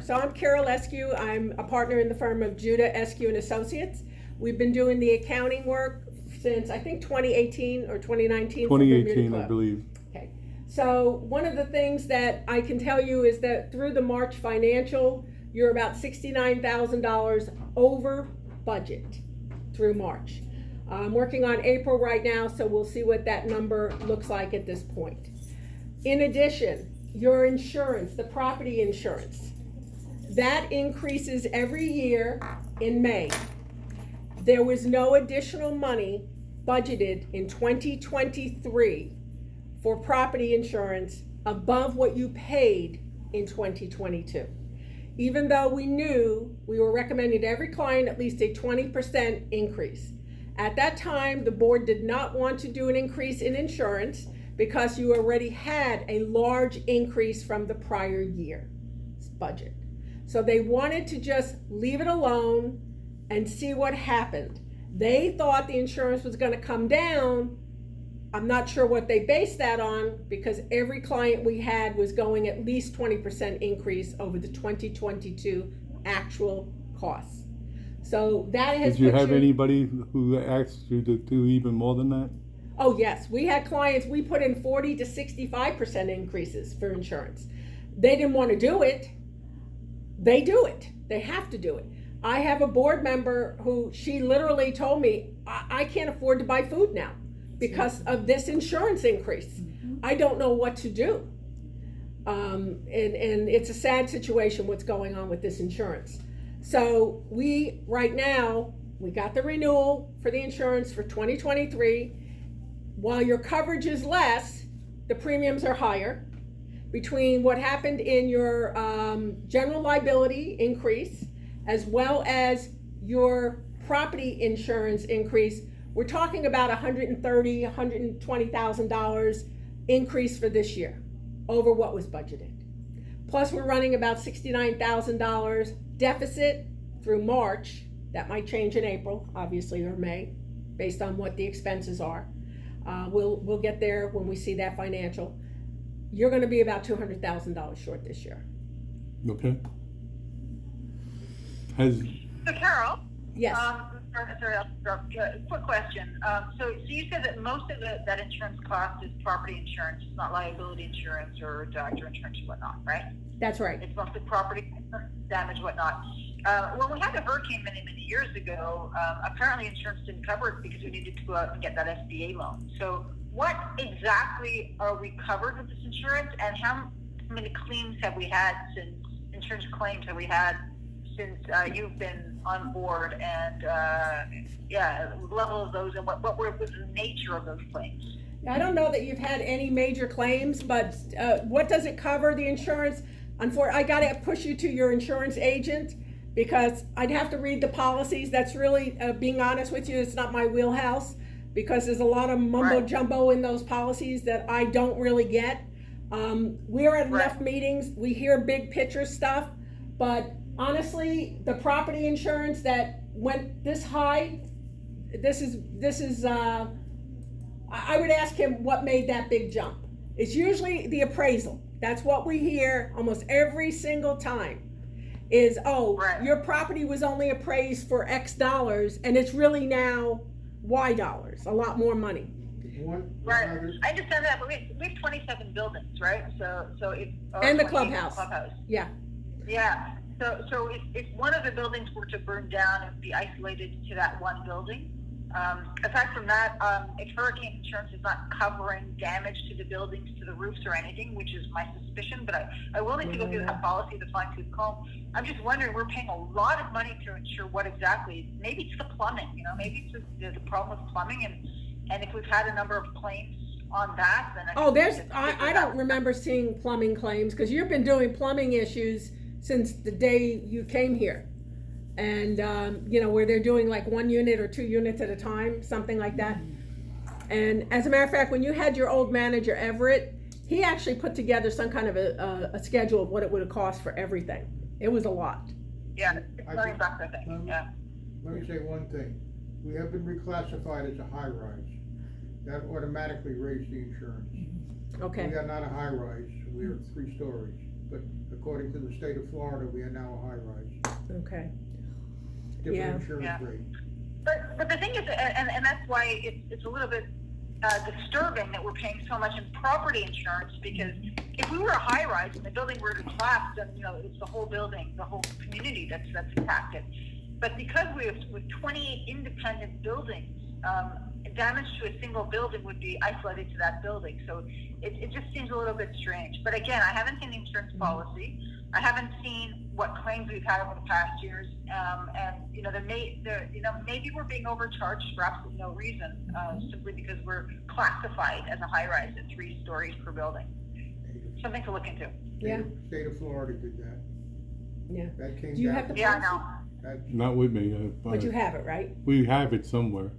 So I'm Carol Eskew. I'm a partner in the firm of Juda, Eskew and Associates. We've been doing the accounting work since I think 2018 or 2019. 2018, I believe. Okay. So one of the things that I can tell you is that through the March financial, you're about $69,000 over budget through March. I'm working on April right now, so we'll see what that number looks like at this point. In addition, your insurance, the property insurance, that increases every year in May. There was no additional money budgeted in 2023 for property insurance above what you paid in 2022. Even though we knew we were recommending to every client at least a 20% increase. At that time, the board did not want to do an increase in insurance because you already had a large increase from the prior year's budget. So they wanted to just leave it alone and see what happened. They thought the insurance was going to come down. I'm not sure what they based that on because every client we had was going at least 20% increase over the 2022 actual costs. So that has. Did you have anybody who asked you to do even more than that? Oh yes, we had clients, we put in 40 to 65% increases for insurance. They didn't want to do it. They do it. They have to do it. I have a board member who she literally told me, I can't afford to buy food now because of this insurance increase. I don't know what to do. And it's a sad situation what's going on with this insurance. So right now, we got the renewal for the insurance for 2023. While your coverage is less, the premiums are higher. Between what happened in your general liability increase, as well as your property insurance increase, we're talking about $130,000, $120,000 increase for this year over what was budgeted. Plus, we're running about $69,000 deficit through March. That might change in April, obviously, or May, based on what the expenses are. We'll get there when we see that financial. You're going to be about $200,000 short this year. Okay. So Carol? Yes. Sorry, I'll interrupt. Quick question. So you said that most of that insurance cost is property insurance, it's not liability insurance or doctor insurance and whatnot, right? That's right. It's mostly property damage, whatnot. When we had a hurricane many years ago, apparently insurance didn't cover it because we needed to go out and get that SBA loan. So what exactly are we covered with this insurance, and how many claims have we had since you've been on board, and level of those, and what was the nature of those claims? I don't know that you've had any major claims, but what does it cover, the insurance? Unfortunately, I got to push you to your insurance agent because I'd have to read the policies. That's really, being honest with you, it's not my wheelhouse because there's a lot of mumbo jumbo in those policies that I don't really get. We're at enough meetings, we hear big picture stuff, but honestly, the property insurance that went this high, this is I would ask him what made that big jump. It's usually the appraisal. That's what we hear almost every single time is, your property was only appraised for X dollars and it's really now Y dollars, a lot more money. Right, I understand that, but we have 27 buildings, right? So if and the clubhouse. Yeah. Yeah. So if one of the buildings were to burn down and be isolated to that one building, aside from that, if hurricane insurance is not covering damage to the buildings, to the roofs or anything, which is my suspicion, but I will need to go through that policy to fine tooth comb. I'm just wondering, we're paying a lot of money to insure what exactly. Maybe it's the plumbing, maybe it's the problem with plumbing, and if we've had a number of claims on that, then I don't remember seeing plumbing claims because you've been doing plumbing issues since the day you came here. And, where they're doing like 1 unit or 2 units at a time, something like that. And as a matter of fact, when you had your old manager, Everett, he actually put together some kind of a schedule of what it would have cost for everything. It was a lot. Yeah, $6 million, I think. Yeah. Let me say one thing. We have been reclassified as a high rise. That automatically raised the insurance. Okay. We are not a high rise. We are 3 stories. but according to the state of Florida, we are now a high-rise. Okay. Yeah. Different insurance Yeah. rate. But the thing is, and that's why it's a little bit disturbing that we're paying so much in property insurance, because if we were a high rise and the building were to collapse, then it's the whole building, the whole community that's impacted. But because we have with 28 independent buildings, damage to a single building would be isolated to that building. So it just seems a little bit strange. But again, I haven't seen the insurance policy. I haven't seen what claims we've had over the past years, and maybe we're being overcharged for absolutely no reason, simply because we're classified as a high rise at 3 stories per building. Something to look into. Yeah. State of Florida did that. Yeah. That came Do you down. have the Yeah, policy? no. Not with me, But you have it, right? we have it somewhere.